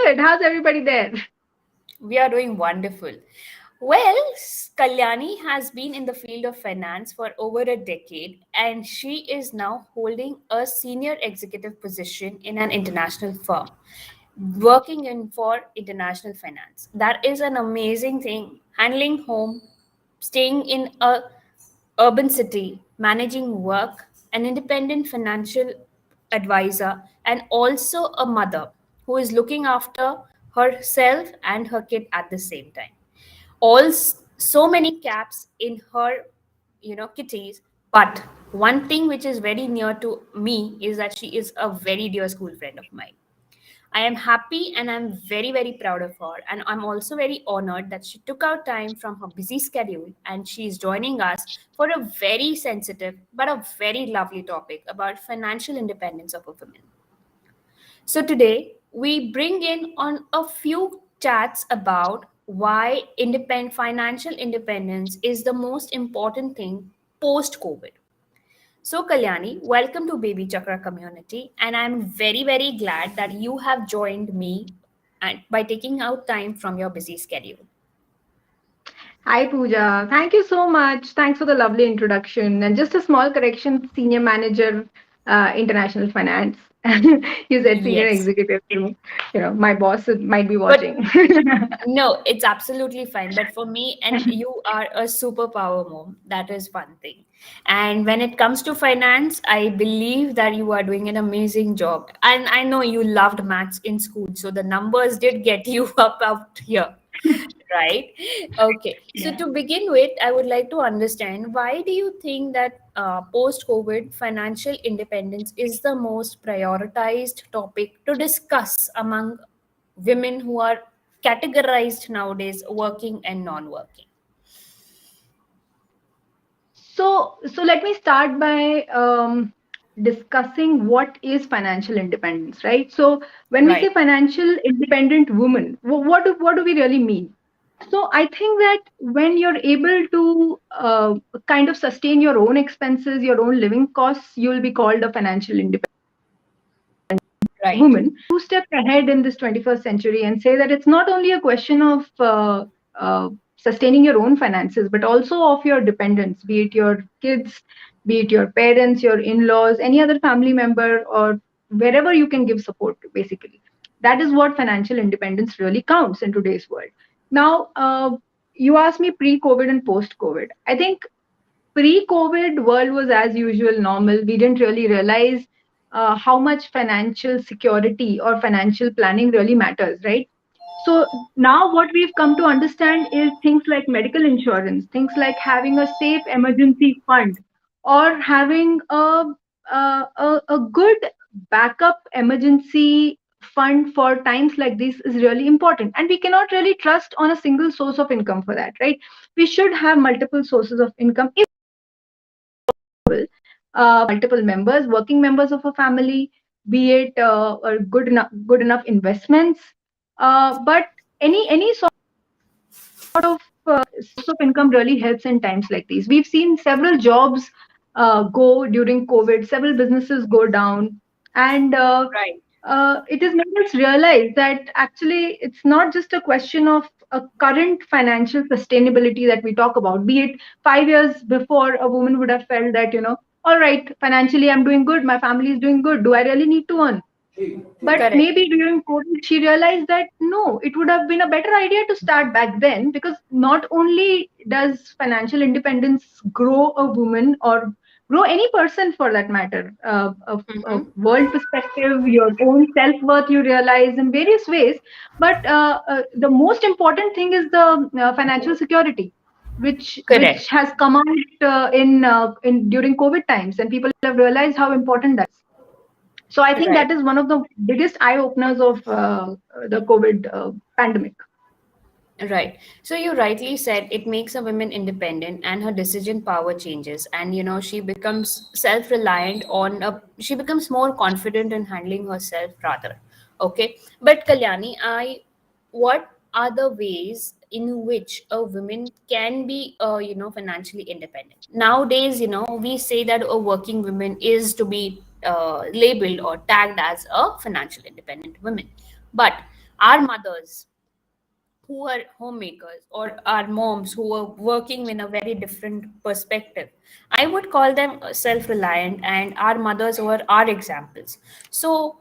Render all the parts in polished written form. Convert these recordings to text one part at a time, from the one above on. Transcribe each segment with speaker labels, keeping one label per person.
Speaker 1: good. How's everybody there?
Speaker 2: We are doing wonderful. Well, Kalyani has been in the field of finance for over a decade, and she is now holding a senior executive position in an international firm, working in for international finance. That is an amazing thing. Handling home, staying in a urban city, managing work, an independent financial advisor, and also a mother who is looking after herself and her kid at the same time. So many caps in her, kitties. But one thing which is very near to me is that she is a very dear school friend of mine. I am happy and I'm very, very proud of her. And I'm also very honored that she took out time from her busy schedule and she is joining us for a very sensitive but a very lovely topic about financial independence of a woman. So today we bring in on a few chats about why financial independence is the most important thing post COVID. So, Kalyani, welcome to Baby Chakra community, and I'm very, very glad that you have joined me and by taking out time from your busy schedule.
Speaker 1: Hi, Pooja. Thank you so much. Thanks for the lovely introduction. And just a small correction, Senior Manager, International Finance. You said Senior
Speaker 2: Yes,
Speaker 1: Executive too. My boss might be
Speaker 2: but
Speaker 1: watching.
Speaker 2: no, it's absolutely fine. But for me, and you are a superpower mom. That is one thing. And when it comes to finance, I believe that you are doing an amazing job. And I know you loved maths in school, so the numbers did get you up out here. Right? Okay. So
Speaker 1: Yeah.
Speaker 2: to begin with, I would like to understand why do you think that post-COVID financial independence is the most prioritized topic to discuss among women who are categorized nowadays working and non-working?
Speaker 1: So let me start by discussing what is financial independence, right? So when we say
Speaker 2: Right.
Speaker 1: financial independent woman, what do we really mean? So I think that when you're able to kind of sustain your own expenses, your own living costs, you'll be called a financial independent
Speaker 2: Right.
Speaker 1: woman. Two steps ahead in this 21st century and say that it's not only a question of sustaining your own finances, but also of your dependents, be it your kids, be it your parents, your in-laws, any other family member, or wherever you can give support to, basically. That is what financial independence really counts in today's world. Now, you asked me pre-COVID and post-COVID. I think pre-COVID world was as usual normal. We didn't really realize how much financial security or financial planning really matters, right? So now what we've come to understand is things like medical insurance, things like having a safe emergency fund, or having a good backup emergency fund for times like this is really important. And we cannot really trust on a single source of income for that, right? We should have multiple sources of income multiple members, working members of a family, be it good enough investments, but any sort of source of income really helps in times like these. We've seen several jobs go during COVID, several businesses go down, and
Speaker 2: Right.
Speaker 1: it has made us realize that actually it's not just a question of a current financial sustainability that we talk about. Be it 5 years before, a woman would have felt that, all right, financially I'm doing good, my family is doing good. Do I really need to earn? But
Speaker 2: Correct.
Speaker 1: maybe during COVID, she realized that no, it would have been a better idea to start back then, because not only does financial independence grow a woman or grow any person for that matter, a
Speaker 2: Mm-hmm.
Speaker 1: world perspective, your own self worth, you realize in various ways. But the most important thing is the financial security, which
Speaker 2: Correct.
Speaker 1: has come out in during COVID times, and people have realized how important that is. So I think
Speaker 2: Right.
Speaker 1: that is one of the biggest eye openers of the COVID pandemic.
Speaker 2: Right. So you rightly said it makes a woman independent and her decision power changes. And she becomes self-reliant she becomes more confident in handling herself rather. Okay. But Kalyani, what are the ways in which a woman can be financially independent? Nowadays, we say that a working woman is to be labeled or tagged as a financial independent woman. But Our mothers who are homemakers, or our moms who are working in a very different perspective, I would call them self-reliant, and our mothers were our examples. So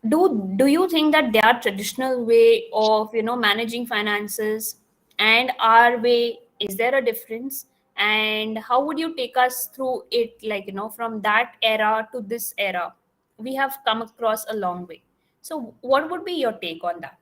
Speaker 2: do you think that their traditional way of managing finances and our way, is there a difference? And how would you take us through it, like from that era to this era? We have come across a long way. So what would be your take on that?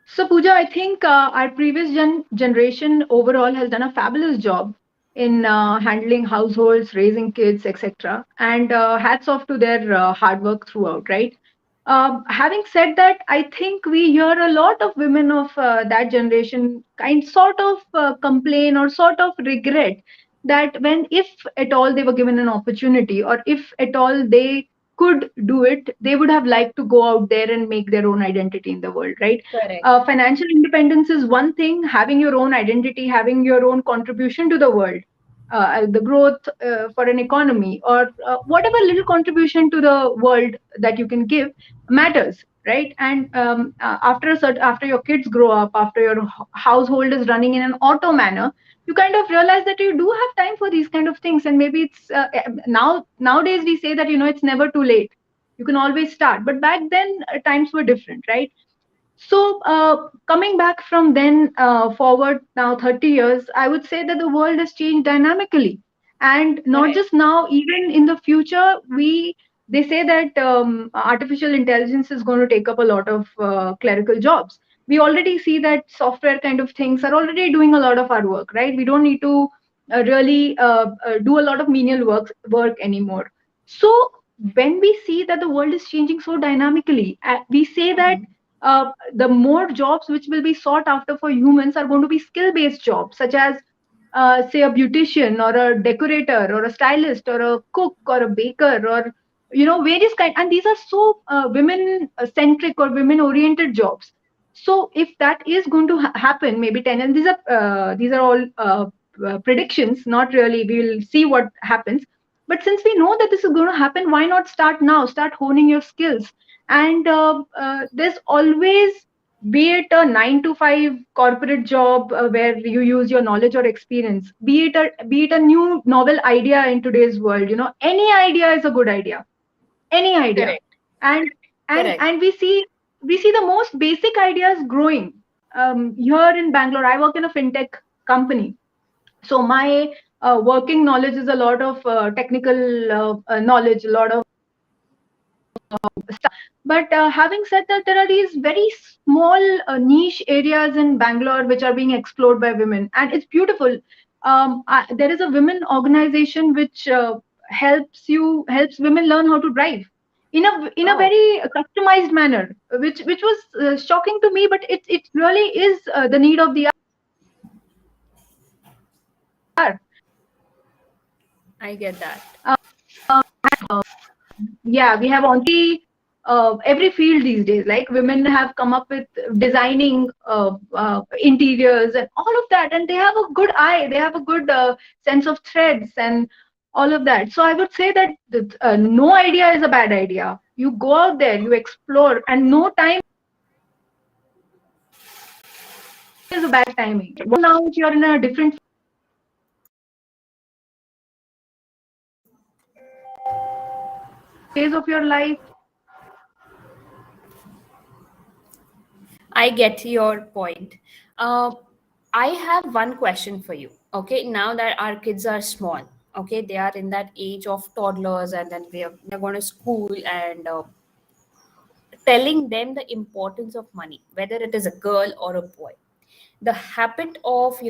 Speaker 1: So, Pooja, I think our previous generation overall has done a fabulous job in handling households, raising kids, etc. And hats off to their hard work throughout, right? Having said that, I think we hear a lot of women of that generation sort of complain or sort of regret that when, if at all, they were given an opportunity, or if at all they could do it, they would have liked to go out there and make their own identity in the world, right?
Speaker 2: Correct.
Speaker 1: Financial independence is one thing, having your own identity, having your own contribution to the world, the growth for an economy, or whatever little contribution to the world that you can give matters, right? And after your kids grow up, after your household is running in an auto manner, you kind of realize that you do have time for these kind of things. And maybe it's nowadays we say that it's never too late, you can always start, but back then times were different, right? So, coming back from then forward now 30 years, I would say that the world has changed dynamically. And not
Speaker 2: Correct.
Speaker 1: just now, even in the future, they say that artificial intelligence is going to take up a lot of clerical jobs. We already see that software kind of things are already doing a lot of our work, right? We don't need to really do a lot of menial work anymore. So, when we see that the world is changing so dynamically, we say that the more jobs which will be sought after for humans are going to be skill based jobs, such as say a beautician or a decorator or a stylist or a cook or a baker, or various kind, and these are so women centric or women oriented jobs. So if that is going to happen, maybe 10, and these are all predictions, not really, we will see what happens. But since we know that this is going to happen, why not start now, start honing your skills? And there's always, be it a 9 to 5 corporate job where you use your knowledge or experience, be it a new novel idea in today's world, any idea is a good idea, any idea.
Speaker 2: Correct.
Speaker 1: and and
Speaker 2: Correct.
Speaker 1: and we see the most basic ideas growing. Here in Bangalore, I work in a fintech company, so my working knowledge is a lot of technical knowledge, a lot of stuff. But having said that, there are these very small niche areas in Bangalore which are being explored by women, and it's beautiful. There is a women organization which helps women learn how to drive in a
Speaker 2: Oh,
Speaker 1: very customized manner, which was shocking to me, but it really is the need of the hour.
Speaker 2: I get that.
Speaker 1: Yeah, we have on every field these days, like women have come up with designing interiors and all of that, and they have a good eye, they have a good sense of threads and all of that. So I would say that no idea is a bad idea. You go out there, you explore, and no time is a bad timing. Now if you're in a different phase of your life.
Speaker 2: I get your point. Uh, I have one question for you. Okay, now that our kids are small, okay, they are in that age of toddlers, and then they're going to school, and telling them the importance of money, whether it is a girl or a boy. The habit of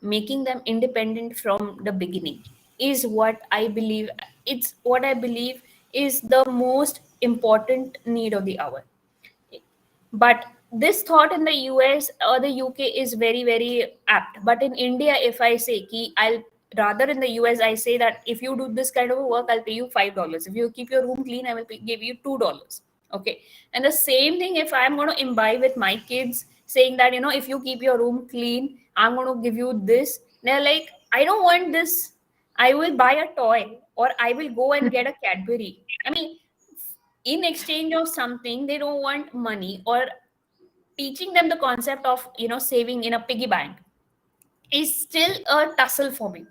Speaker 2: making them independent from the beginning is what I believe. It's what I believe is the most important need of the hour. But this thought in the US or the UK is very very apt, but in India, if I say ki I'll rather, in the US I say that if you do this kind of a work, I'll pay you $5. If you keep your room clean, I will give you $2. Okay. And the same thing, if I'm going to imbibe with my kids, saying that if you keep your room clean, I'm going to give you this, they're like, I don't want this, I will buy a toy, or I will go and get a Cadbury. I mean, in exchange of something, they don't want money, or teaching them the concept of, saving in a piggy bank is still a tussle for me.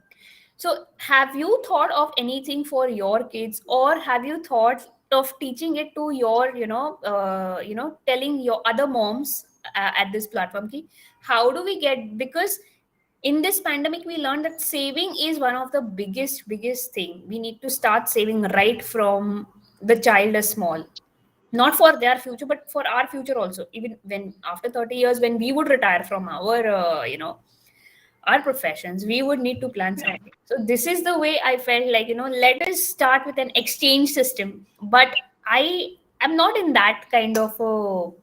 Speaker 2: So have you thought of anything for your kids, or have you thought of teaching it to your, telling your other moms at this platform ki, how do we get, because in this pandemic we learned that saving is one of the biggest thing. We need to start saving right from the child is small, not for their future but for our future also, even when after 30 years, when we would retire from our our professions, we would need to plan something. So this is the way I felt like, let us start with an exchange system. But I am not in that kind of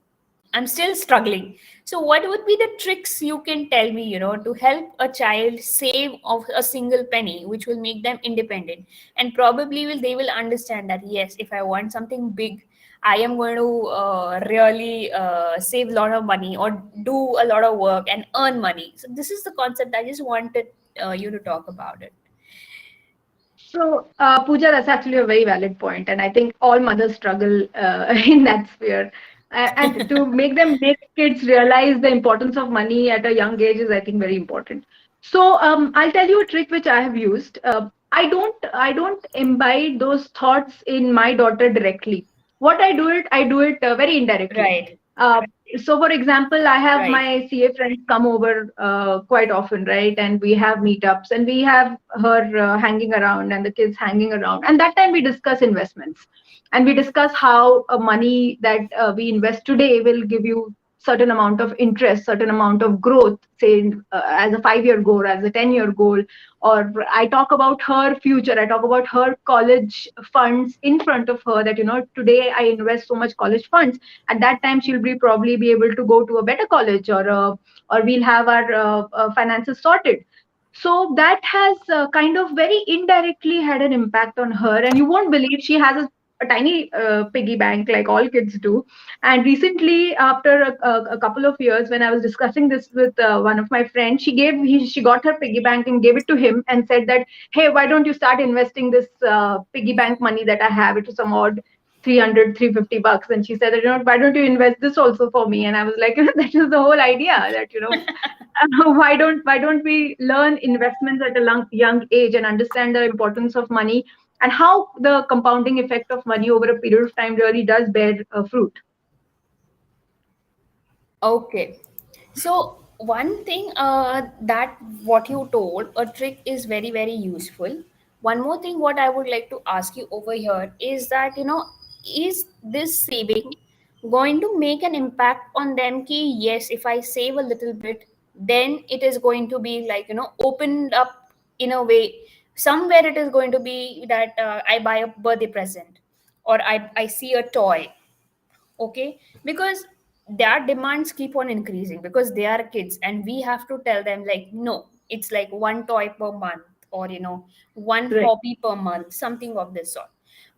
Speaker 2: I'm still struggling. So what would be the tricks you can tell me, to help a child save of a single penny, which will make them independent, and probably will they will understand that yes, if I want something big, I am going to really save a lot of money or do a lot of work and earn money. So this is the concept. I just wanted you to talk about it.
Speaker 1: So, Pooja, that's actually a very valid point, and I think all mothers struggle in that sphere. And to make kids realize the importance of money at a young age is, I think, very important. So, I'll tell you a trick which I have used. I don't imbibe those thoughts in my daughter directly. What I do it very indirectly.
Speaker 2: Right,
Speaker 1: Uh, so, for example, I have
Speaker 2: right,
Speaker 1: my CA friends come over quite often, right? And we have meetups, and we have her hanging around and the kids hanging around. And that time we discuss investments, and we discuss how money that we invest today will give you certain amount of interest, certain amount of growth, say as a 5-year goal, as a 10-year goal. Or I talk about her future. I talk about her college funds in front of her. That today I invest so much college funds. At that time, she'll be probably be able to go to a better college, or we'll have our finances sorted. So that has kind of very indirectly had an impact on her. And you won't believe, she has a tiny piggy bank like all kids do. And recently, after a couple of years, when I was discussing this with one of my friends, she got her piggy bank and gave it to him and said that, hey, why don't you start investing this piggy bank money that I have? It was some odd 300, 350 bucks. And she said that, why don't you invest this also for me? And I was like, that is the whole idea, that why don't we learn investments at a young age and understand the importance of money, and how the compounding effect of money over a period of time really does bear fruit.
Speaker 2: okay. So one thing that what you told, a trick is very useful. One more thing, what I would like to ask you over here is that, is this saving going to make an impact on them? Ki yes, if I save a little bit, then it is going to be like, opened up in a way. Somewhere it is going to be that I buy a birthday present, or I see a toy. Okay, because their demands keep on increasing because they are kids, and we have to tell them like, no, it's like one toy per month, or one
Speaker 1: Right.
Speaker 2: hobby per month, something of this sort.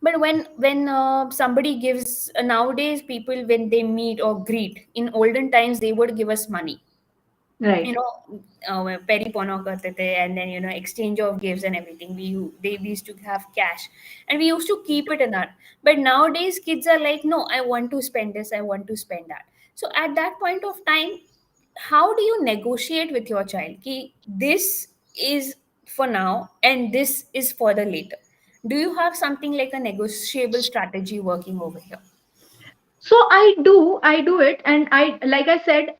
Speaker 2: But when somebody gives, nowadays people, when they meet or greet, in olden times they would give us money, you
Speaker 1: Right.
Speaker 2: know peripono karte the, and then exchange of gifts and everything. We used to have cash, and we used to keep it in that. But nowadays kids are like, no, I want to spend this, I want to spend that. So at that point of time, how do you negotiate with your child ki this is for now and this is for the later? Do you have something like a negotiable strategy working over here?
Speaker 1: So I do it, and I, like I said,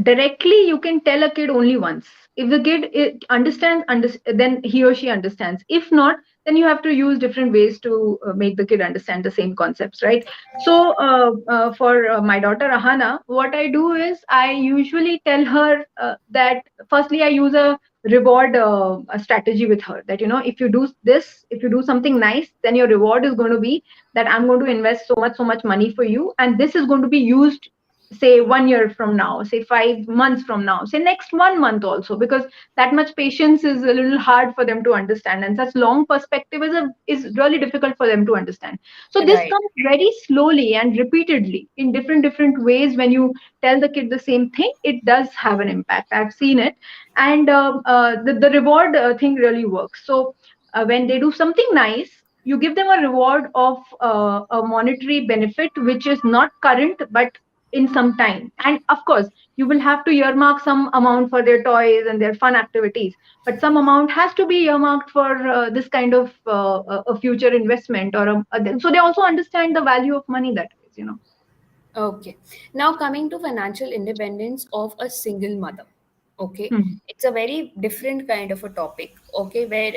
Speaker 1: directly you can tell a kid only once. If the kid understands, then he or she understands. If not, then you have to use different ways to make the kid understand the same concepts, right? So for my daughter Ahana, what I do is I usually tell her that firstly I use a strategy with her, that if you do this, if you do something nice, then your reward is going to be that I'm going to invest so much money for you, and this is going to be used, say 1 year from now, say 5 months from now, say next 1 month also, because that much patience is a little hard for them to understand, and such long perspective is really difficult for them to understand. So this
Speaker 2: Right,
Speaker 1: comes very slowly and repeatedly in different ways. When you tell the kid the same thing, it does have an impact. I've seen it. And the reward thing really works. So when they do something nice, you give them a reward of a monetary benefit which is not current but in some time. And of course you will have to earmark some amount for their toys and their fun activities, but some amount has to be earmarked for this kind of a future investment or so they also understand the value of money that ways.
Speaker 2: Okay. Now coming to financial independence of a single mother. Okay.
Speaker 1: Hmm.
Speaker 2: It's a very different kind of a topic. Okay, where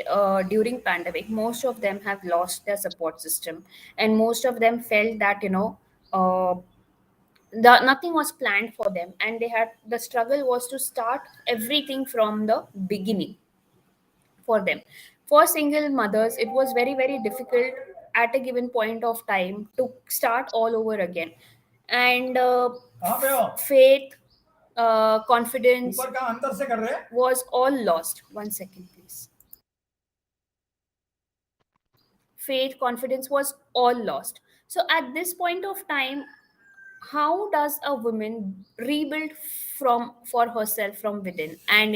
Speaker 2: during pandemic, most of them have lost their support system, and most of them felt that uh, nothing was planned for them, and the struggle was to start everything from the beginning for them. For single mothers, it was very, very difficult at a given point of time to start all over again. And faith, confidence was all lost. One second, please. Faith, confidence was all lost. So at this point of time, how does a woman rebuild from for herself from within, and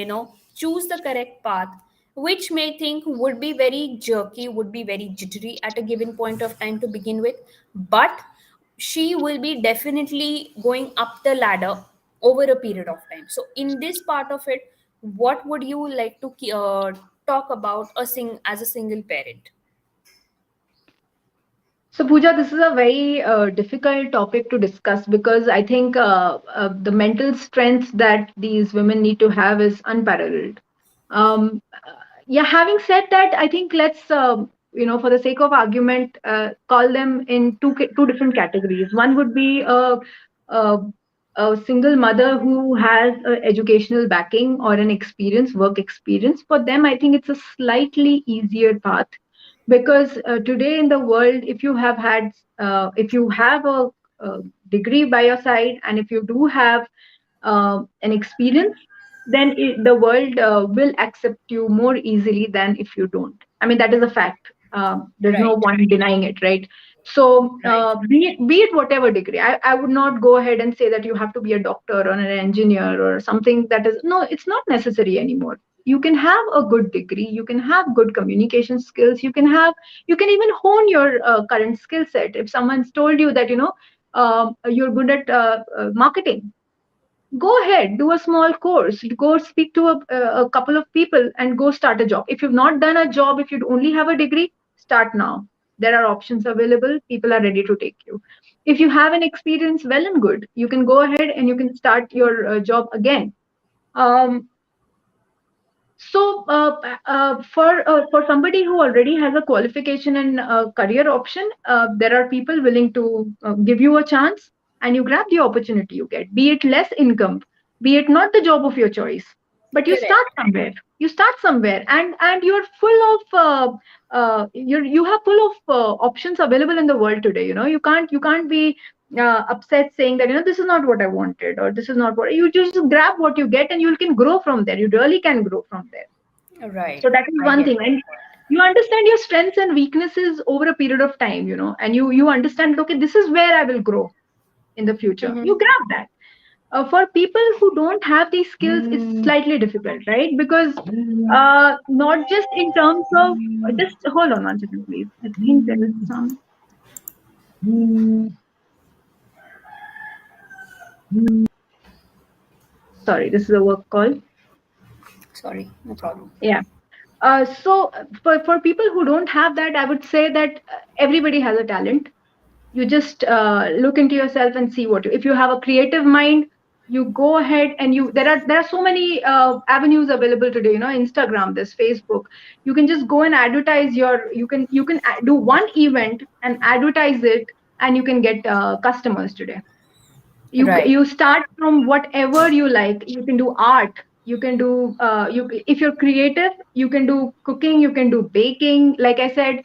Speaker 2: choose the correct path, which may think would be very jerky, would be very jittery at a given point of time to begin with, but she will be definitely going up the ladder over a period of time. So in this part of it, what would you like to talk about as a single parent?
Speaker 1: So, Pooja, this is a very difficult topic to discuss because I think the mental strength that these women need to have is unparalleled. Yeah, having said that, I think let's, for the sake of argument, call them in two different categories. One would be a, a single mother who has educational backing or an experience, work experience. For them, I think it's a slightly easier path because today in the world if you have a degree by your side and if you do have an experience, then the world will accept you more easily than if you don't. I mean, that is a fact. There's no
Speaker 2: Right,
Speaker 1: one denying it, right? So,
Speaker 2: right.
Speaker 1: be it whatever degree, I would not go ahead and say that you have to be a doctor or an engineer or something that is, no, it's not necessary anymore. You can have a good degree, you can have good communication skills, you can even hone your current skill set. If someone's told you that, you're good at marketing, go ahead, do a small course, go speak to a couple of people and go start a job. If you've not done a job, if you only have a degree, start now. There are options available, people are ready to take you. If you have an experience, well and good, you can go ahead and you can start your job again. um, for somebody who already has a qualification and career option, there are people willing to give you a chance, and you grab the opportunity you get. Be it less income, be it not the job of your choice, but you
Speaker 2: Correct.
Speaker 1: start somewhere. You start somewhere, and you're full of you have full of options available in the world today. You can't be upset saying that this is not what I wanted or this is not what you just grab what you get and you can grow from there. You really can grow from there.
Speaker 2: Right.
Speaker 1: So that is
Speaker 2: I
Speaker 1: one
Speaker 2: get
Speaker 1: thing. And you understand your strengths and weaknesses over a period of time, and you understand, okay, this is where I will grow in the future.
Speaker 2: that.
Speaker 1: You grab that. For people who don't have these skills, it's slightly difficult, right? Because not just in terms of, just hold on one second, please. I think there is some. Sorry, this is a work call.
Speaker 2: Sorry, no problem.
Speaker 1: Yeah. For people who don't have that, I would say that everybody has a talent. You just look into yourself and see if you have a creative mind, you go ahead and there are so many avenues available today. Instagram, this Facebook. You can just go and advertise do one event and advertise it, and you can get customers today.
Speaker 2: Right.
Speaker 1: You start from whatever you like. You can do art, you can do if you're creative, you can do cooking, you can do baking, like I said.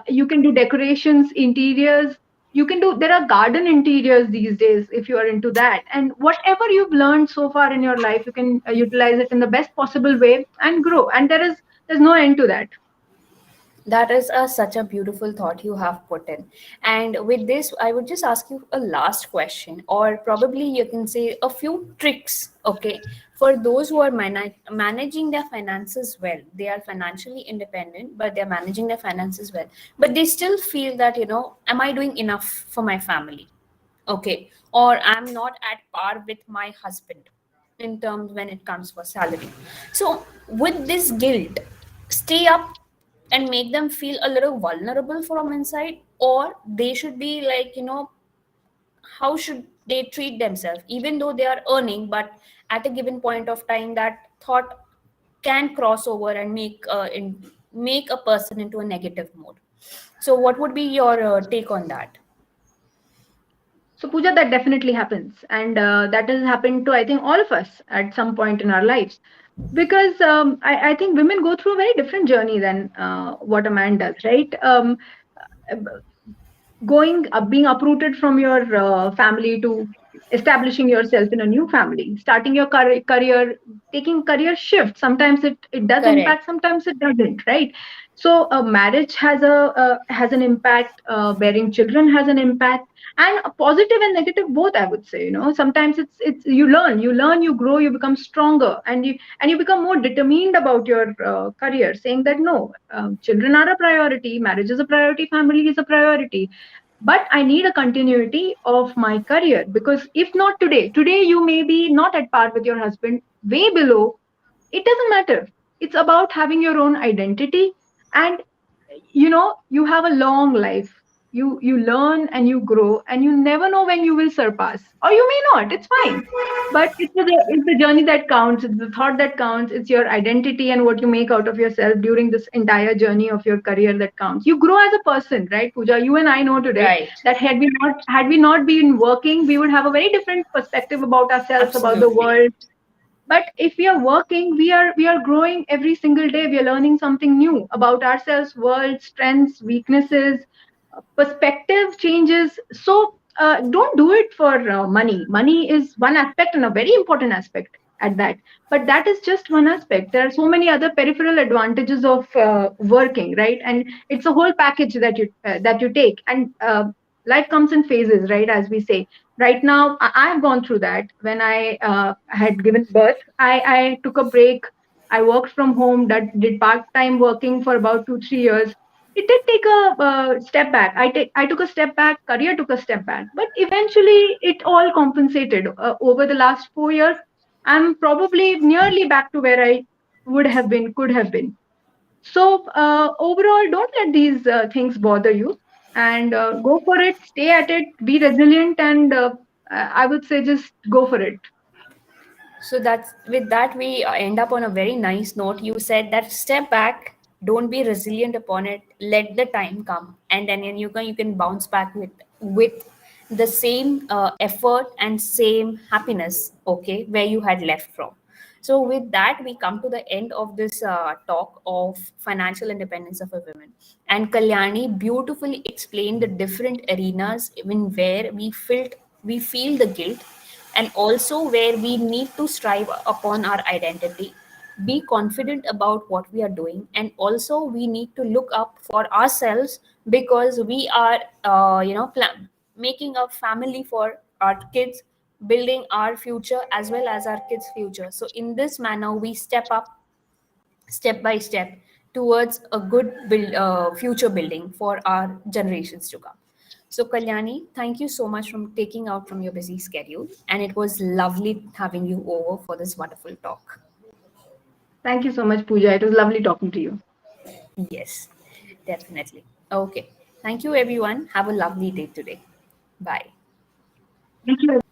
Speaker 1: You can do decorations, interiors. You can do There are garden interiors these days if you are into that, and whatever you've learned so far in your life, you can utilize it in the best possible way and grow, and there's no end to that.
Speaker 2: That is such a beautiful thought you have put in. And with this, I would just ask you a last question, or probably you can say a few tricks, okay, for those who are managing their finances well. They are financially independent, but they're managing their finances well. But they still feel that, am I doing enough for my family? Okay. Or I'm not at par with my husband in terms when it comes for salary. So, with this guilt, stay up and make them feel a little vulnerable from inside, or they should be like, how should they treat themselves even though they are earning, but at a given point of time that thought can cross over and make a person into a negative mode. So what would be your take on that?
Speaker 1: So, Pooja, that definitely happens. And that has happened to, I think, all of us at some point in our lives. Because I think women go through a very different journey than what a man does, right? Going being uprooted from your family to establishing yourself in a new family, starting your career, taking career shift. Sometimes it does
Speaker 2: Correct.
Speaker 1: impact, sometimes it doesn't, right? So marriage has an impact, bearing children has an impact, and a positive and negative both, I would say. Sometimes it's you learn, you grow, you become stronger, and you become more determined about your career, saying that no, children are a priority, marriage is a priority, family is a priority, but I need a continuity of my career. Because if not today you may be not at par with your husband, way below. It doesn't matter. It's about having your own identity. And you have a long life. You learn and you grow, and you never know when you will surpass, or you may not. It's fine. But it's the journey that counts, it's the thought that counts, it's your identity and what you make out of yourself during this entire journey of your career that counts. You grow as a person, right, Pooja? You and I know today
Speaker 2: Right.
Speaker 1: that had we not been working, we would have a very different perspective about ourselves, about the
Speaker 2: Absolutely.
Speaker 1: world. But if we are working, we are growing every single day. We are learning something new about ourselves, world, strengths, weaknesses, perspective changes. So don't do it for money is one aspect, and a very important aspect at that. But that is just one aspect. There are so many other peripheral advantages of working, right? And it's a whole package that you take. And life comes in phases, right? As we say, right now I've gone through that. When I had given birth, I took a break. I worked from home, that did part-time working for about 2 3 years. It did take a step back. I took a step back, career took a step back, but eventually it all compensated. Over the last 4 years, I'm probably nearly back to where I would have been, could have been. So overall, don't let these things bother you, and go for it, stay at it, be resilient, and I would say just go for it.
Speaker 2: So that's with that we end up on a very nice note. You said that step back, don't be resilient upon it. Let the time come, and then you can bounce back with the same effort and same happiness. Okay, where you had left from. So with that, we come to the end of this talk of financial independence of a woman. And Kalyani beautifully explained the different arenas in where we feel the guilt, and also where we need to strive upon our identity, be confident about what we are doing, and also we need to look up for ourselves, because we are making a family for our kids, building our future as well as our kids future. So in this manner we step up step by step towards a good future building for our generations to come. So, Kalyani, thank you so much for taking out from your busy schedule, and it was lovely having you over for this wonderful talk.
Speaker 1: Thank you so much, Pooja. It was lovely talking to you.
Speaker 2: Yes, definitely. Okay. Thank you, everyone. Have a lovely day today. Bye.
Speaker 1: Thank you, everyone.